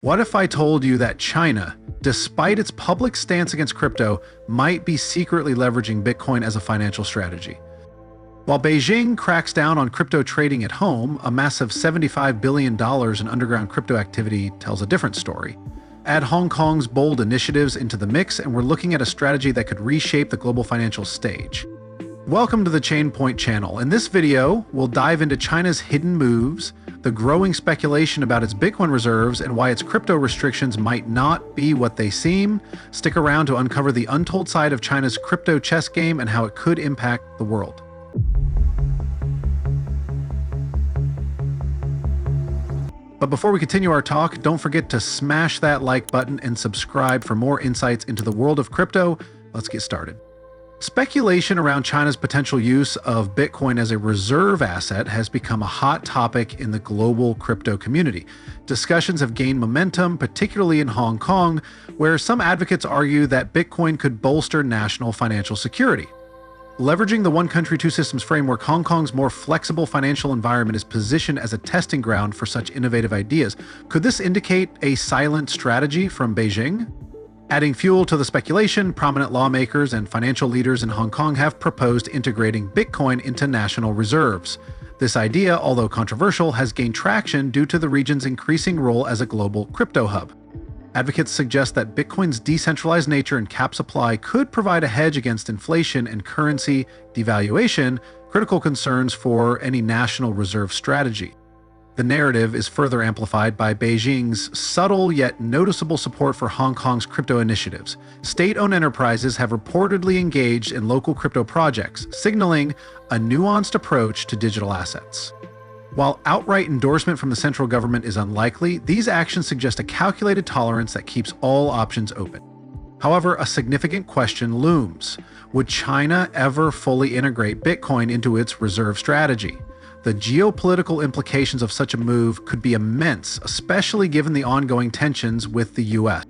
What if I told you that China, despite its public stance against crypto, might be secretly leveraging Bitcoin as a financial strategy? While Beijing cracks down on crypto trading at home, a massive $75 billion in underground crypto activity tells a different story. Add Hong Kong's bold initiatives into the mix, and we're looking at a strategy that could reshape the global financial stage. Welcome to the Chainpoint channel. In this video, we'll dive into China's hidden moves, the growing speculation about its Bitcoin reserves, and why its crypto restrictions might not be what they seem. Stick around to uncover the untold side of China's crypto chess game and how it could impact the world. But before we continue our talk, don't forget to smash that like button and subscribe for more insights into the world of crypto. Let's get started. Speculation around China's potential use of Bitcoin as a reserve asset has become a hot topic in the global crypto community. Discussions have gained momentum, particularly in Hong Kong, where some advocates argue that Bitcoin could bolster national financial security. Leveraging the One Country, Two Systems framework, Hong Kong's more flexible financial environment is positioned as a testing ground for such innovative ideas. Could this indicate a silent strategy from Beijing? Adding fuel to the speculation, prominent lawmakers and financial leaders in Hong Kong have proposed integrating Bitcoin into national reserves. This idea, although controversial, has gained traction due to the region's increasing role as a global crypto hub. Advocates suggest that Bitcoin's decentralized nature and cap supply could provide a hedge against inflation and currency devaluation, critical concerns for any national reserve strategy. The narrative is further amplified by Beijing's subtle yet noticeable support for Hong Kong's crypto initiatives. State-owned enterprises have reportedly engaged in local crypto projects, signaling a nuanced approach to digital assets. While outright endorsement from the central government is unlikely, these actions suggest a calculated tolerance that keeps all options open. However, a significant question looms. Would China ever fully integrate Bitcoin into its reserve strategy? The geopolitical implications of such a move could be immense, especially given the ongoing tensions with the US.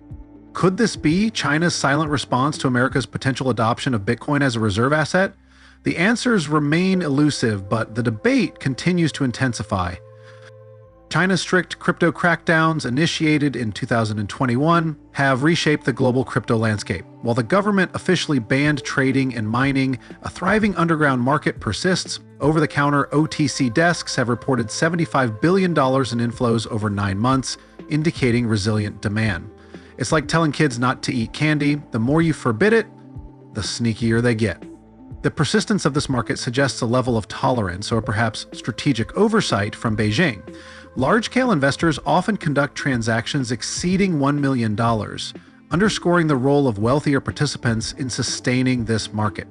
Could this be China's silent response to America's potential adoption of Bitcoin as a reserve asset? The answers remain elusive, but the debate continues to intensify. China's strict crypto crackdowns, initiated in 2021, have reshaped the global crypto landscape. While the government officially banned trading and mining, a thriving underground market persists. Over-the-counter OTC desks have reported $75 billion in inflows over 9 months, indicating resilient demand. It's like telling kids not to eat candy. The more you forbid it, the sneakier they get. The persistence of this market suggests a level of tolerance or perhaps strategic oversight from Beijing. Large-scale investors often conduct transactions exceeding $1 million, underscoring the role of wealthier participants in sustaining this market.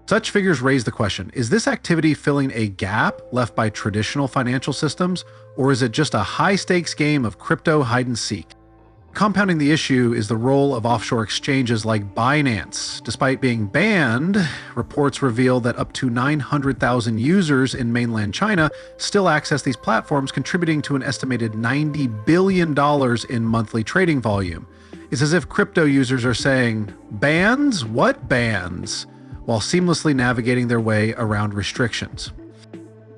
Such figures raise the question, is this activity filling a gap left by traditional financial systems, or is it just a high-stakes game of crypto hide-and-seek? Compounding the issue is the role of offshore exchanges like Binance. Despite being banned, reports reveal that up to 900,000 users in mainland China still access these platforms, contributing to an estimated $90 billion in monthly trading volume. It's as if crypto users are saying, "Bans? What bans?" while seamlessly navigating their way around restrictions.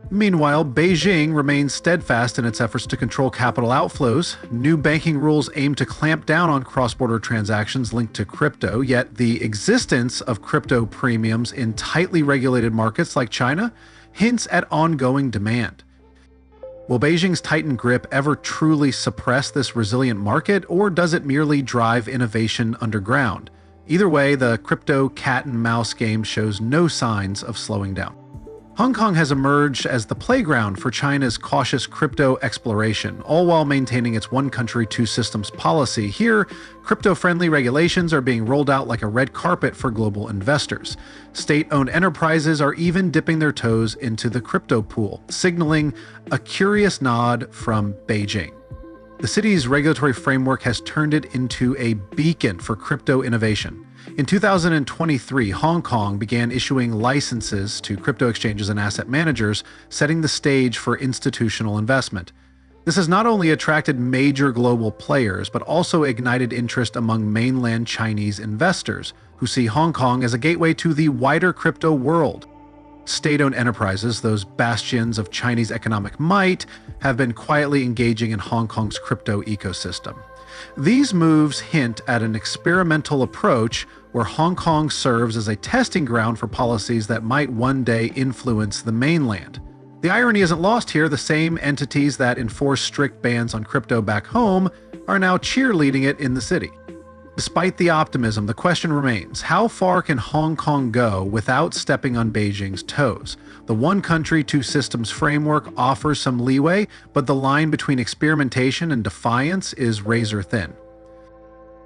Meanwhile, Beijing remains steadfast in its efforts to control capital outflows. New banking rules aim to clamp down on cross-border transactions linked to crypto, yet the existence of crypto premiums in tightly regulated markets like China hints at ongoing demand. Will Beijing's tightened grip ever truly suppress this resilient market, or does it merely drive innovation underground? Either way, the crypto cat-and-mouse game shows no signs of slowing down. Hong Kong has emerged as the playground for China's cautious crypto exploration, all while maintaining its one country, two systems policy. Here, crypto-friendly regulations are being rolled out like a red carpet for global investors. State-owned enterprises are even dipping their toes into the crypto pool, signaling a curious nod from Beijing. The city's regulatory framework has turned it into a beacon for crypto innovation. In 2023, Hong Kong began issuing licenses to crypto exchanges and asset managers, setting the stage for institutional investment. This has not only attracted major global players, but also ignited interest among mainland Chinese investors, who see Hong Kong as a gateway to the wider crypto world. State-owned enterprises, those bastions of Chinese economic might, have been quietly engaging in Hong Kong's crypto ecosystem. These moves hint at an experimental approach where Hong Kong serves as a testing ground for policies that might one day influence the mainland. The irony isn't lost here. The same entities that enforce strict bans on crypto back home are now cheerleading it in the city. Despite the optimism, the question remains, how far can Hong Kong go without stepping on Beijing's toes? The one country, two systems framework offers some leeway, but the line between experimentation and defiance is razor thin.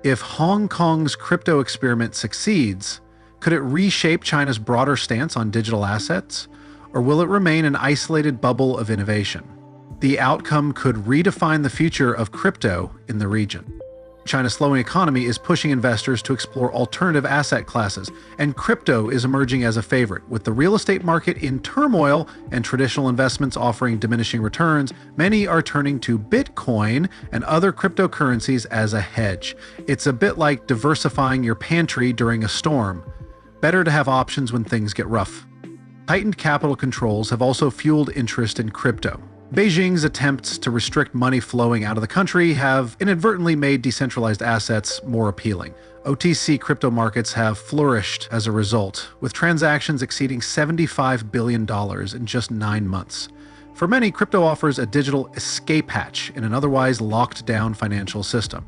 If Hong Kong's crypto experiment succeeds, could it reshape China's broader stance on digital assets? Or will it remain an isolated bubble of innovation? The outcome could redefine the future of crypto in the region. China's slowing economy is pushing investors to explore alternative asset classes, and crypto is emerging as a favorite. With the real estate market in turmoil and traditional investments offering diminishing returns, many are turning to Bitcoin and other cryptocurrencies as a hedge. It's a bit like diversifying your pantry during a storm. Better to have options when things get rough. Tightened capital controls have also fueled interest in crypto. Beijing's attempts to restrict money flowing out of the country have inadvertently made decentralized assets more appealing. OTC crypto markets have flourished as a result, with transactions exceeding $75 billion in just 9 months. For many, crypto offers a digital escape hatch in an otherwise locked-down financial system.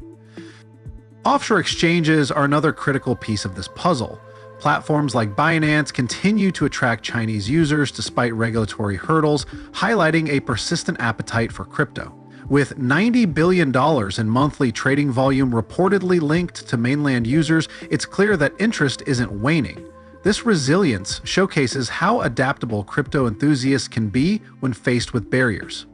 Offshore exchanges are another critical piece of this puzzle. Platforms like Binance continue to attract Chinese users despite regulatory hurdles, highlighting a persistent appetite for crypto. With $90 billion in monthly trading volume reportedly linked to mainland users, it's clear that interest isn't waning. This resilience showcases how adaptable crypto enthusiasts can be when faced with barriers.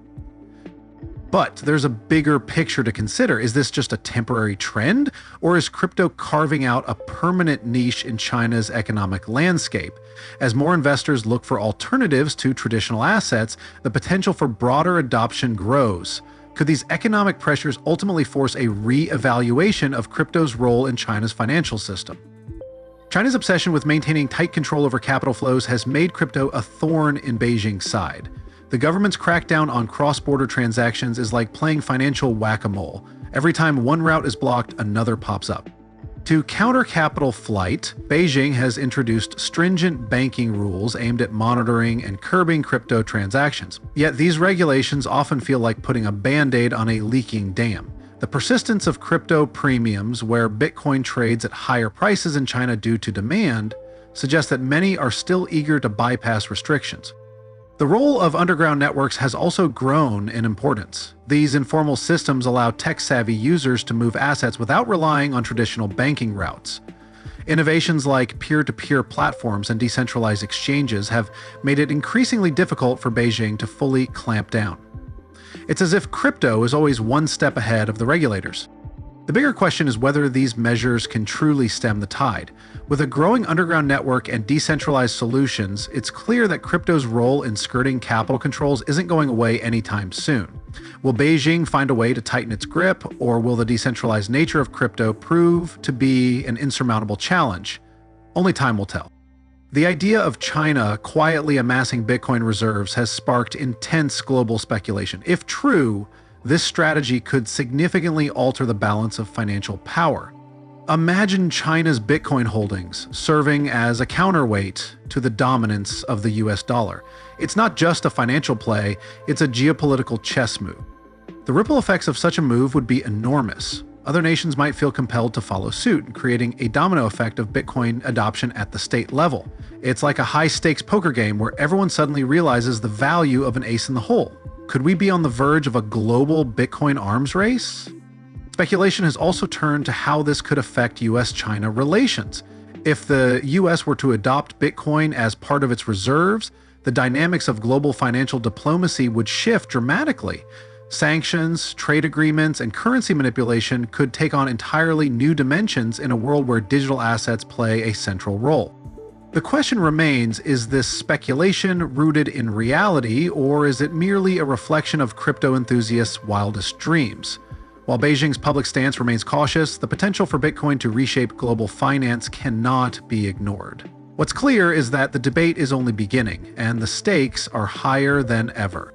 But there's a bigger picture to consider. Is this just a temporary trend, or is crypto carving out a permanent niche in China's economic landscape? As more investors look for alternatives to traditional assets, the potential for broader adoption grows. Could these economic pressures ultimately force a re-evaluation of crypto's role in China's financial system? China's obsession with maintaining tight control over capital flows has made crypto a thorn in Beijing's side. The government's crackdown on cross-border transactions is like playing financial whack-a-mole. Every time one route is blocked, another pops up. To counter capital flight, Beijing has introduced stringent banking rules aimed at monitoring and curbing crypto transactions. Yet these regulations often feel like putting a band-aid on a leaking dam. The persistence of crypto premiums, where Bitcoin trades at higher prices in China due to demand, suggests that many are still eager to bypass restrictions. The role of underground networks has also grown in importance. These informal systems allow tech-savvy users to move assets without relying on traditional banking routes. Innovations like peer-to-peer platforms and decentralized exchanges have made it increasingly difficult for Beijing to fully clamp down. It's as if crypto is always one step ahead of the regulators. The bigger question is whether these measures can truly stem the tide. With a growing underground network and decentralized solutions, it's clear that crypto's role in skirting capital controls isn't going away anytime soon. Will Beijing find a way to tighten its grip, or will the decentralized nature of crypto prove to be an insurmountable challenge? Only time will tell. The idea of China quietly amassing Bitcoin reserves has sparked intense global speculation. If true, this strategy could significantly alter the balance of financial power. Imagine China's Bitcoin holdings serving as a counterweight to the dominance of the US dollar. It's not just a financial play, it's a geopolitical chess move. The ripple effects of such a move would be enormous. Other nations might feel compelled to follow suit, creating a domino effect of Bitcoin adoption at the state level. It's like a high-stakes poker game where everyone suddenly realizes the value of an ace in the hole. Could we be on the verge of a global Bitcoin arms race? Speculation has also turned to how this could affect US-China relations. If the US were to adopt Bitcoin as part of its reserves, the dynamics of global financial diplomacy would shift dramatically. Sanctions, trade agreements, and currency manipulation could take on entirely new dimensions in a world where digital assets play a central role. The question remains, is this speculation rooted in reality, or is it merely a reflection of crypto enthusiasts' wildest dreams? While Beijing's public stance remains cautious, the potential for Bitcoin to reshape global finance cannot be ignored. What's clear is that the debate is only beginning, and the stakes are higher than ever.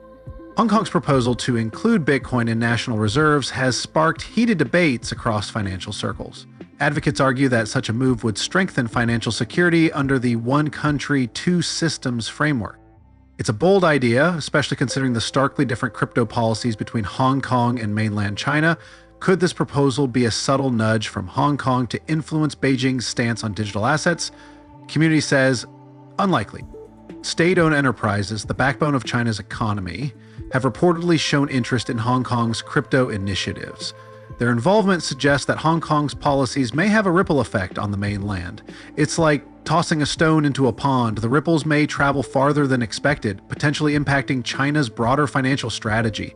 Hong Kong's proposal to include Bitcoin in national reserves has sparked heated debates across financial circles. Advocates argue that such a move would strengthen financial security under the one country, two systems framework. It's a bold idea, especially considering the starkly different crypto policies between Hong Kong and mainland China. Could this proposal be a subtle nudge from Hong Kong to influence Beijing's stance on digital assets? Community says, unlikely. State-owned enterprises, the backbone of China's economy, have reportedly shown interest in Hong Kong's crypto initiatives. Their involvement suggests that Hong Kong's policies may have a ripple effect on the mainland. It's like tossing a stone into a pond. The ripples may travel farther than expected, potentially impacting China's broader financial strategy.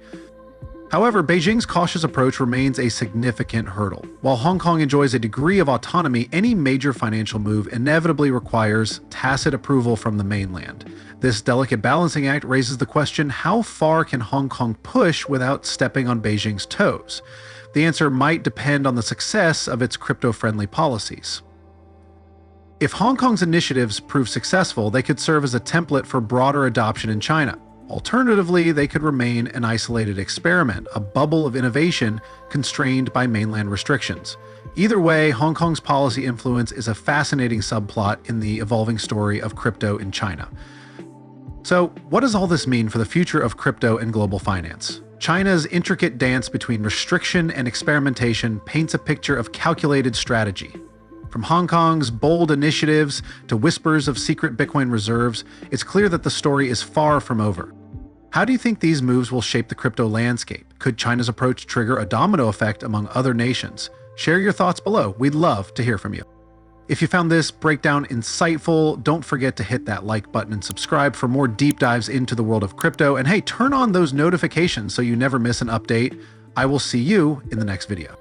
However, Beijing's cautious approach remains a significant hurdle. While Hong Kong enjoys a degree of autonomy, any major financial move inevitably requires tacit approval from the mainland. This delicate balancing act raises the question, how far can Hong Kong push without stepping on Beijing's toes? The answer might depend on the success of its crypto-friendly policies. If Hong Kong's initiatives prove successful, they could serve as a template for broader adoption in China. Alternatively, they could remain an isolated experiment, a bubble of innovation constrained by mainland restrictions. Either way, Hong Kong's policy influence is a fascinating subplot in the evolving story of crypto in China. So, what does all this mean for the future of crypto and global finance? China's intricate dance between restriction and experimentation paints a picture of calculated strategy. From Hong Kong's bold initiatives to whispers of secret Bitcoin reserves, it's clear that the story is far from over. How do you think these moves will shape the crypto landscape? Could China's approach trigger a domino effect among other nations? Share your thoughts below. We'd love to hear from you. If you found this breakdown insightful, don't forget to hit that like button and subscribe for more deep dives into the world of crypto. And hey, turn on those notifications so you never miss an update. I will see you in the next video.